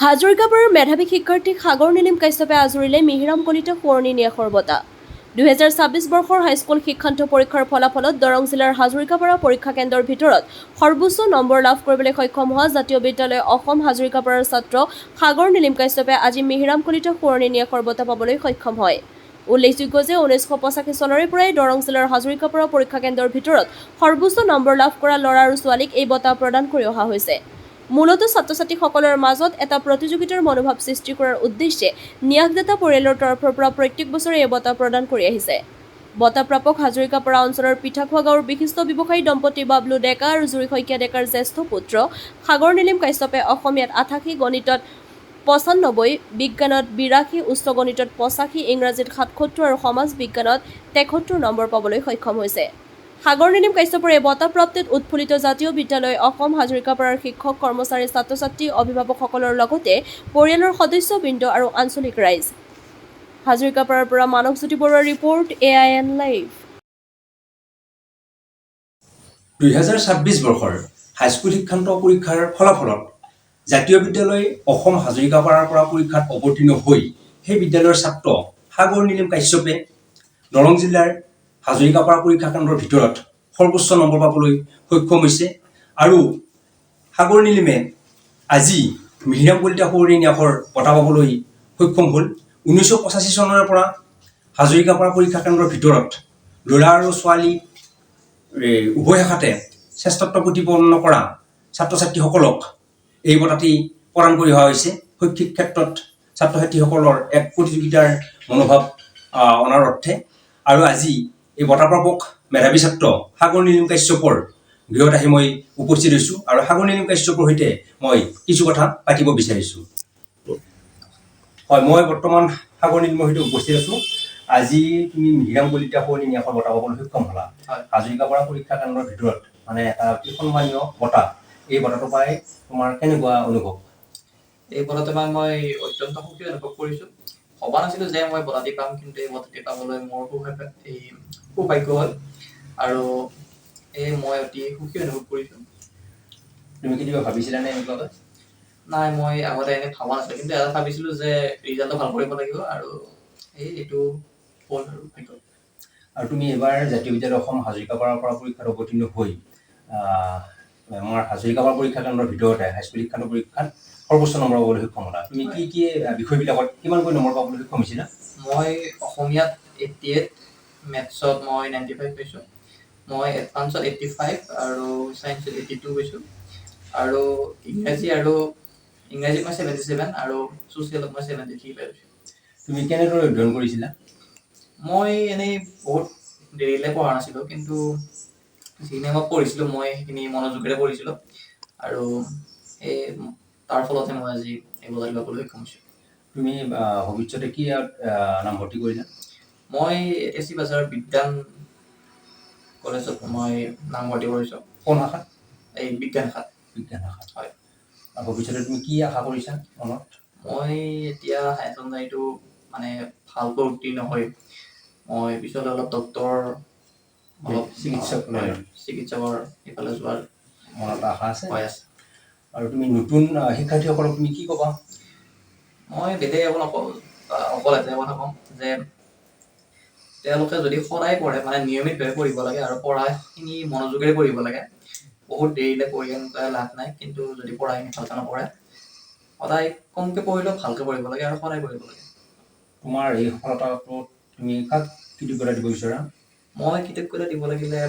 হাজৰিকাপাৰাৰ মেধাৱী শিক্ষাৰ্থীক সাগৰ নীলিম কাশ্যপে আজৰিলে মিহিৰাম কলিতা সোঁৱৰণি ন্যাসৰ বঁটা। 2026 বৰ্ষৰ হাইস্কুল শিক্ষান্ত পৰীক্ষাৰ ফলাফলত দৰং জিলাৰ হাজৰিকাপাৰা পৰীক্ষা কেন্দ্ৰৰ ভিতৰত সৰ্বোচ্চ নম্বৰ লাভ কৰিবলৈ সক্ষম হোৱা জাতীয় বিদ্যালয় অসম হাজৰিকাপাৰাৰ ছাত্ৰ সাগৰ নীলিম কাশ্যপে আজি মিহিৰাম কলিতা সোঁৱৰণি ন্যাসৰ বঁটা পাবলৈ সক্ষম হয়। উল্লেখযোগ্য যে 1985 চনৰে পৰাই দৰং জিলাৰ হাজৰিকাপাৰা পৰীক্ষা কেন্দ্ৰৰ ভিতৰত সৰ্বোচ্চ নম্বৰ লাভ কৰা ল'ৰা আৰু ছোৱালীক এই বঁটা প্ৰদান কৰি অহা হৈছে। মূলতঃ ছাত্ৰ-ছাত্ৰীসকলৰ মাজত এটা প্ৰতিযোগিতাৰ মনোভাৱ সৃষ্টি কৰাৰ উদ্দেশ্যে ন্যাসদাতা পৰিয়ালৰ তৰফৰ পৰা প্ৰত্যেক বছৰে এই বঁটা প্ৰদান কৰি আহিছে। বঁটা প্ৰাপক হাজৰিকাপাৰা অঞ্চলৰ পিঠাখোৱা গাঁৱৰ বিশিষ্ট ব্যৱসায়ী দম্পতি বাবলু ডেকা আৰু জুৰি শইকীয়া ডেকাৰ জ্যেষ্ঠ পুত্ৰ সাগৰ নীলিম কাশ্যপে অসমীয়াত 88, গণিতত 95, বিজ্ঞানত 82, উচ্চ গণিতত 85, ইংৰাজীত 77 আৰু সমাজ বিজ্ঞানত 73 নম্বৰ পাবলৈ সক্ষম হৈছে। সাগৰ নীলিম কাশ্যপৰ এই বঁটা প্ৰাপ্তিত উৎফুল্লিত জাতীয় বিদ্যালয় অসম হাজৰিকাপাৰাৰ শিক্ষক কৰ্মচাৰী ছাত্ৰ-ছাত্ৰী অভিভাৱকসকলৰ লগতে পৰিয়ালৰ সদস্যবৃন্দ আৰু আঞ্চলিক ৰাইজ। হাজৰিকাপাৰাৰ পৰা মানৱজ্যোতি বৰুৱাৰ ৰিপৰ্ট, AIN লাইভ। 2026 বৰ্ষৰ হাইস্কুল শিক্ষান্ত পৰীক্ষাৰ ফলাফলত জাতীয় বিদ্যালয় অসম হাজৰিকাপাৰাৰ পৰা পৰীক্ষাত অৱতীৰ্ণ হৈ সেই বিদ্যালয়ৰ ছাত্ৰ সাগৰ নীলিম কাশ্যপে দৰং জিলাৰ হাজৰিকাপাৰা পৰীক্ষা কেন্দ্ৰৰ ভিতৰত সৰ্বোচ্চ নম্বৰ পাবলৈ সক্ষম হৈছে আৰু সাগৰ নীলিমে আজি মিহিৰাম কলিতা সোঁৱৰণি ন্যাসৰ বঁটা পাবলৈ সক্ষম হ'ল। 1985 চনৰে পৰা হাজৰিকাপাৰা পৰীক্ষা কেন্দ্ৰৰ ভিতৰত ল'ৰা আৰু ছোৱালী উভয় শাখাতে শ্ৰেষ্ঠত্ব প্ৰতিপন্ন কৰা ছাত্ৰ-ছাত্ৰীসকলক এই বঁটাটি প্ৰদান কৰি অহা হৈছে। শৈক্ষিক ক্ষেত্ৰত ছাত্ৰ-ছাত্ৰীসকলৰ এক প্ৰতিযোগিতাৰ মনোভাৱ অনাৰ অৰ্থে আৰু আজি এই বঁটা প্ৰাপক মেধাৱী ছাত্ৰ সাগৰ নীলিম কাশ্যপৰ গৃহত আহি মই উপস্থিত হৈছোঁ আৰু সাগৰ নীলিম কাশ্যপৰ সৈতে মই কিছু কথা পাতিব বিচাৰিছোঁ। হয়, মই বৰ্তমান সাগৰ নীলিমৰ সৈতে উপস্থিত আছোঁ। আজি তুমি মিহিৰাম কলিতা সোঁৱৰণি ন্যাসৰ বঁটা পাবলৈ সক্ষম হ'লা। হাজৰিকাপাৰা পৰীক্ষা কেন্দ্ৰৰ ভিতৰত মানে এটা অতি সন্মানীয় বঁটা, এই বঁটাটো পাই তোমাৰ কেনেকুৱা অনুভৱ? এই বঁটাটো পাই মই অত্যন্ত সুখী অনুভৱ কৰিছোঁ। ভবা নাছিলোঁ যে মই বঁটাটি পাম, কিন্তু এই বঁটাটি পাবলৈ মোৰ সৌভাগ্য হ'ল আৰু মই অতি সুখী অনুভৱ কৰিছোঁ। তুমি কেতিয়াবা ভাবিছিলানে এনেকুৱাকৈ? নাই, মই আগতে এনে ভবা নাছিলোঁ, কিন্তু এটা ভাবিছিলোঁ যে ৰিজাল্টটো ভাল কৰিব লাগিব আৰু এইটো হ'ল আৰু ভাগ্য। আৰু তুমি এবাৰ জাতীয় বিদ্যালয় অসম হাজৰিকাপাৰাৰ পৰা পৰীক্ষাত অৱতীৰ্ণ হৈ আমাৰ হাজৰিকাপাৰা পৰীক্ষা কেন্দ্ৰৰ ভিতৰতে হাইস্কুল শিক্ষান্ত পৰীক্ষাত সৰ্বোচ্চ নম্বৰ পাবলৈ সক্ষম হ'লা। তুমি কি বিষয়বিলাকত কিমানকৈ নম্বৰ পাবলৈ সক্ষম হৈছিলা? মই অসমীয়াত 88, মেথছত মই 95 পাইছোঁ, মই এডভান্সত 85 আৰু ছায়েন্সত 82 পাইছোঁ আৰু ইংৰাজীত মই 77 আৰু ছ'চিয়েলত মই 73 পাইছোঁ। তুমি কেনেদৰে অধ্যয়ন কৰিছিলা? মই এনেই বহুত দেৰিলৈ পঢ়া নাছিলোঁ, কিন্তু যিখিনি মই পঢ়িছিলোঁ মই সেইখিনি মনোযোগেৰে পঢ়িছিলোঁ আৰু তাৰ ফলতে মই আজি এই বঁটাটি পাবলৈ সক্ষম হৈছোঁ। তুমি ভৱিষ্যতে কি নামভৰ্তি কৰিলা? মই SC বাজাৰ বিজ্ঞান কলেজত মই নামভৰ্তি কৰিছোঁ। কোন শাখাত? এই বিজ্ঞান শাখাত। বিজ্ঞান শাখাত, হয়। ভৱিষ্যতে তুমি কি আশা কৰিছা মনত? মই এতিয়া হায়াৰ ছেকেণ্ডাৰীটো মানে ভালকৈ উত্তীৰ্ণ হৈ মই পিছলৈ অলপ ডক্তৰ, অলপ চিকিৎসকৰ এইফালে যোৱাৰ মনত আশা আছে? হয়, আছে। আৰু তুমি নতুন শিক্ষাৰ্থীসকলক তুমি কি ক'বা? মই বেলেগ অকল এটাই কথা ক'ম যে তেওঁলোকে যদি সদায় পঢ়ে, মানে নিয়মিতভাৱে পঢ়িব লাগে আৰু পঢ়াখিনি মনোযোগেৰে পঢ়িব লাগে। বহুত দেৰিলৈ পঢ়ি এনেকুৱা লাভ নাই, কিন্তু যদি পঢ়াখিনি ভালকৈ নপঢ়ে সদায় কমকৈ পঢ়িলেও ভালকৈ পঢ়িব লাগে আৰু সদায় পঢ়িব লাগে। তোমাৰ এই সফলতাটোত তুমি কাক কৃতজ্ঞতা দিব বিচৰা? মই কৃতজ্ঞতা দিব লাগিলে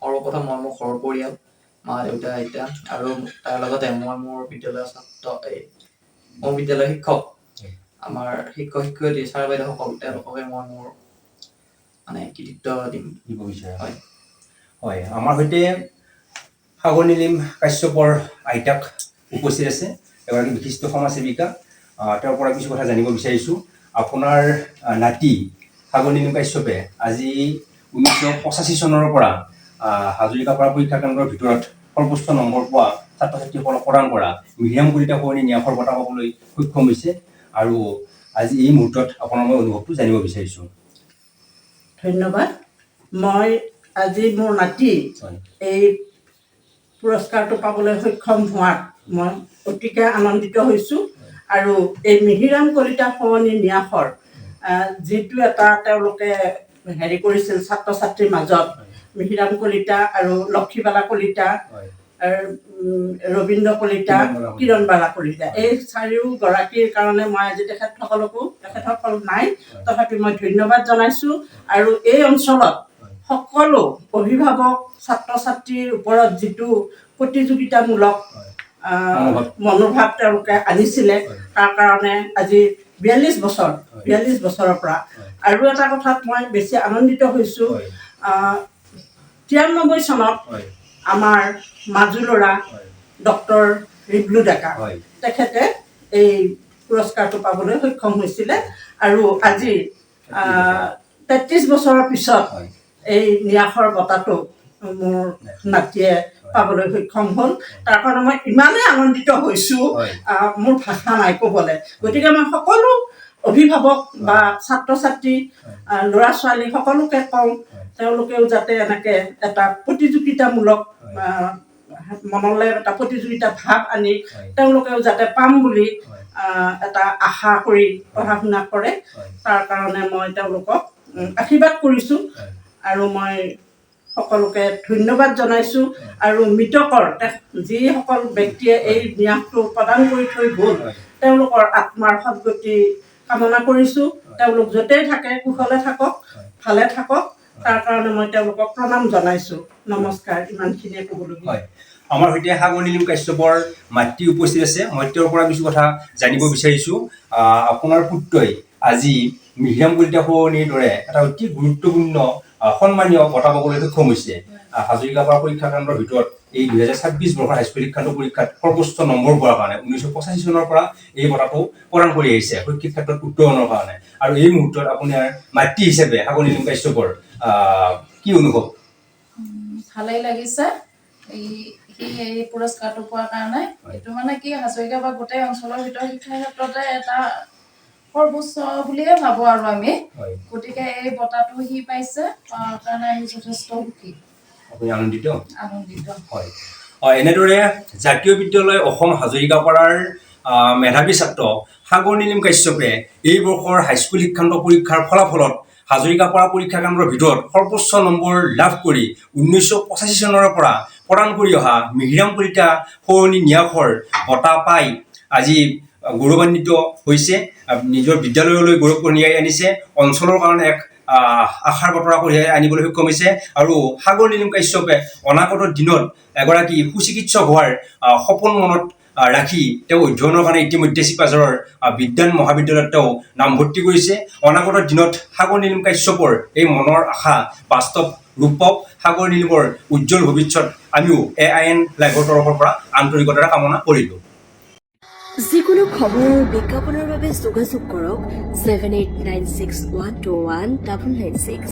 সৰ্বপ্ৰথম মই মোৰ ঘৰৰ পৰিয়াল, মা, দেউতা, আইতা আৰু তাৰ লগতে মই মোৰ বিদ্যালয়ৰ মোৰ বিদ্যালয়ৰ শিক্ষক, আমাৰ শিক্ষক শিক্ষয়িত্ৰী ছাৰ বাইদেউসকল, তেওঁলোককে মই মোৰ মানে কৃতিত্ব দিব বিচাৰা? হয়। হয়, আমাৰ সৈতে সাগৰ নীলিম কাশ্যপৰ আইতাক উপস্থিত আছে, এগৰাকী বিশিষ্ট সমাজসেৱিকা। তেওঁৰ পৰা কিছু কথা জানিব বিচাৰিছোঁ। আপোনাৰ নাতি সাগৰ নীলিম কাশ্যপে আজি 1985 চনৰ পৰা হাজৰিকাপাৰা পৰীক্ষা কেন্দ্ৰৰ ভিতৰত সৰ্বোচ্চ নম্বৰ পোৱা ছাত্ৰ-ছাত্ৰীসকলক প্ৰদান কৰা মিহিৰাম কলিতা সোঁৱৰণি ন্যাসৰ বঁটা পাবলৈ সক্ষম হৈছে আৰু আজি এই মুহূৰ্তত আপোনাৰ মই অনুভৱটো জানিব বিচাৰিছোঁ। ধন্যবাদ। মই আজি মোৰ নাতি এই পুৰস্কাৰটো পাবলৈ সক্ষম হোৱাত মই অতিকে আনন্দিত হৈছোঁ আৰু এই মিহিৰাম কলিতা সোৱণি ন্যাসৰ যিটো এটা তেওঁলোকে হেৰি কৰিছিল ছাত্ৰ ছাত্ৰীৰ মাজত, মিহিৰাম কলিতা আৰু লক্ষীবালা কলিতা, ৰবীন্দ্ৰ কলিতা, কিৰণবালা কলিতা, এই চাৰিওগৰাকীৰ কাৰণে মই আজি তেখেতসকল নাই, তথাপি মই ধন্যবাদ জনাইছোঁ। আৰু এই অঞ্চলত সকলো অভিভাৱক ছাত্ৰ ছাত্ৰীৰ ওপৰত যিটো প্ৰতিযোগিতামূলক মনোভাৱ তেওঁলোকে আনিছিলে, তাৰ কাৰণে আজি 42 বছৰৰ পৰা। আৰু এটা কথাত মই বেছি আনন্দিত হৈছোঁ, 93 চনত আমাৰ মাজু ল'ৰা ডক্টৰ ৰিবলু ডেকা তেখেতে এই পুৰস্কাৰটো পাবলৈ সক্ষম হৈছিলে। আৰু আজি 33 বছৰৰ পিছত এই ন্যাসৰ বঁটাটো মোৰ নাতিয়ে পাবলৈ সক্ষম হ'ল। তাৰ কাৰণে মই ইমানেই আনন্দিত হৈছোঁ, মোৰ ভাষা নাই ক'বলৈ। গতিকে মই সকলো অভিভাৱক বা ছাত্ৰ ছাত্ৰী, ল'ৰা ছোৱালী সকলোকে কওঁ, তেওঁলোকেও যাতে এনেকৈ এটা প্ৰতিযোগিতামূলক মনলৈ এটা প্ৰতিযোগিতা ভাৱ আনি তেওঁলোকেও যাতে পাম বুলি এটা আশা কৰি পঢ়া শুনা কৰে, তাৰ কাৰণে মই তেওঁলোকক আশীৰ্বাদ কৰিছোঁ। আৰু মই সকলোকে ধন্যবাদ জনাইছোঁ। আৰু মৃতকৰ যিসকল ব্যক্তিয়ে এই ন্যাসটো প্ৰদান কৰি থৈ গ'ল, তেওঁলোকৰ আত্মাৰ সদ্গতি কামনা কৰিছোঁ। তেওঁলোক য'তেই থাকে কুশলে থাকক, ভালে থাকক, তাৰ কাৰণে মই তেওঁলোকক প্ৰণাম জনাইছোঁ। নমস্কাৰ, ইমানখিনিয়ে ক'বলগীয়া। আমাৰ সৈতে সাগৰ নীলিম কাশ্যপৰ মাতৃ উপস্থিত আছে। মই তেওঁৰ পৰা কিছু কথা জানিব বিচাৰিছোঁ। আপোনাৰ পুত্ৰই আজি মিহিৰাম কলিতা সোৱণিৰ দৰে এটা অতি গুৰুত্বপূৰ্ণ সন্মানীয় বঁটা পাবলৈ সক্ষম হৈছে। হাজৰিকাপাৰা পৰীক্ষা কেন্দ্ৰৰ ভিতৰত এই 2026 বৰ্ষৰ হাইস্কুল শিক্ষান্ত পৰীক্ষাত সৰ্বোচ্চ নম্বৰ পোৱাৰ কাৰণে 1985 চনৰ পৰা এই বঁটাটো প্ৰদান কৰি আহিছে শৈক্ষিক ক্ষেত্ৰত উত্তৰণৰ কাৰণে। আৰু এই মুহূৰ্তত আপোনাৰ মাতৃ হিচাপে সাগৰ নীলিম কাশ্যপৰ কি অনুভৱ? ভালেই লাগিছে এই পুৰস্কাৰটো পোৱাৰ কাৰণে। এইটো মানে কি, হাজৰিকা বা গোটেই অঞ্চলৰ ভিতৰত শিক্ষাৰ ক্ষেত্ৰতে এটা সৰ্বোচ্চ বুলিয়ে ভাবোঁ আৰু আমি। গতিকে এই বঁটাটো সি পাইছে, তাৰ কাৰণে আমি যথেষ্ট সুখী। আপুনি আনন্দিত? আনন্দিত। হয়। এনেদৰে জাতীয় বিদ্যালয় অসম হাজৰিকাপাৰাৰ মেধাৱী ছাত্ৰ সাগৰ নীলিম কাশ্যপে এই বৰ্ষৰ হাইস্কুল শিক্ষান্ত পৰীক্ষাৰ ফলাফলত হাজৰিকাপাৰা পৰীক্ষা কেন্দ্ৰৰ ভিতৰত সৰ্বোচ্চ নম্বৰ লাভ কৰি 1985 চনৰ পৰা প্ৰদান কৰি অহা মিহিৰাম কলিতা সোৱণি ন্যাসৰ বঁটা পাই আজি গৌৰৱান্বিত হৈছে। নিজৰ বিদ্যালয়লৈ গৌৰৱ কঢ়িয়াই আনিছে, অঞ্চলৰ কাৰণে এক আশাৰ বতৰা কঢ়িয়াই আনিবলৈ সক্ষম হৈছে। আৰু সাগৰ নীলিম কাশ্যপে অনাগত দিনত এগৰাকী সুচিকিৎসক হোৱাৰ সপোন মনত ৰাখি তেওঁ অধ্যয়নৰ কাৰণে ইতিমধ্যে চিপাঝাৰৰ বিজ্ঞান মহাবিদ্যালয়ত তেওঁ নামভৰ্তি কৰিছে। অনাগত দিনত সাগৰ নীলিম কাশ্যপৰ এই মনৰ আশা বাস্তৱ ৰূপ পাওক। সাগৰ নীলিমৰ উজ্জ্বল ভৱিষ্যত আমিও AIN লাইভৰ তৰফৰ পৰা আন্তৰিকতাৰে কামনা কৰিলোঁ। যিকোনো খবৰ আৰু বিজ্ঞাপনৰ বাবে যোগাযোগ কৰক 7896121996।